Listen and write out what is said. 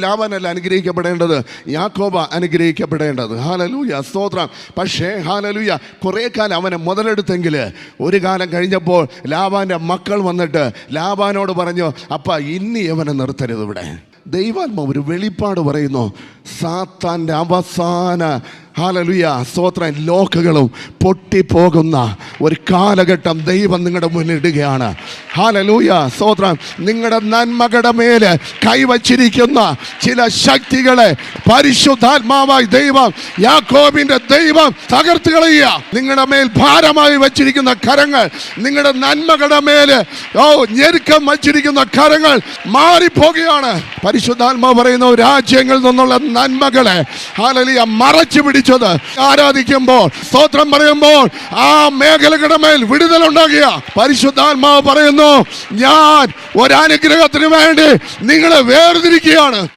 ലാബാനല്ല അനുഗ്രഹിക്കപ്പെടേണ്ടത്, യാക്കോബ അനുഗ്രഹിക്കപ്പെടേണ്ടത്. Hallelujah, സ്തോത്രം. പക്ഷേ hallelujah, കുറേ കാലം അവനെ മുതലെടുത്തെങ്കിൽ ഒരു കാലം കഴിഞ്ഞപ്പോൾ ലാബാൻ്റെ മക്കൾ വന്നിട്ട് ലാബാനോട് പറഞ്ഞു, അപ്പ ഇനി അവനെ നിർത്തരുത്. ഇവിടെ ദൈവാത്മാവ് ഒരു വെളിപ്പാട് പറയുന്നു. സാത്താൻ്റെ അവസാന ഹല്ലേലൂയ സ്തോത്രം ലോക്കുകളും പൊട്ടിപ്പോകുന്ന ഒരു കാലഘട്ടം ദൈവം നിങ്ങളുടെ മുന്നിടുകയാണ്. ഹല്ലേലൂയ സ്തോത്രം. നിങ്ങളുടെ നന്മകളുടെ മേല് കൈവച്ചിരിക്കുന്ന ചില ശക്തികളെ പരിശുദ്ധാത്മാവായി ദൈവം, യാക്കോബിന്റെ ദൈവം തകർത്ത് കളയുക. നിങ്ങളുടെ മേൽ ഭാരമായി വച്ചിരിക്കുന്ന കരങ്ങൾ, നിങ്ങളുടെ നന്മകളുടെ മേല് ഞെരുക്കം വച്ചിരിക്കുന്ന കരങ്ങൾ മാറിപ്പോകുകയാണ്. പരിശുദ്ധാത്മാവ് പറയുന്ന രാജ്യങ്ങളിൽ നിന്നുള്ള നന്മകളെ ഹല്ലേലൂയ മറച്ചു പിടിച്ചത് ആരാധിക്കുമ്പോൾ, സ്തോത്രം പറയുമ്പോൾ ആ മേഖലകളുടെ മേൽ വിടുതലുണ്ടാകുക. പരിശുദ്ധാത്മാവ് പറയുന്നു, ഞാൻ ഒരനുഗ്രഹത്തിന് വേണ്ടി നിങ്ങളെ വേർതിരിക്കുകയാണ്.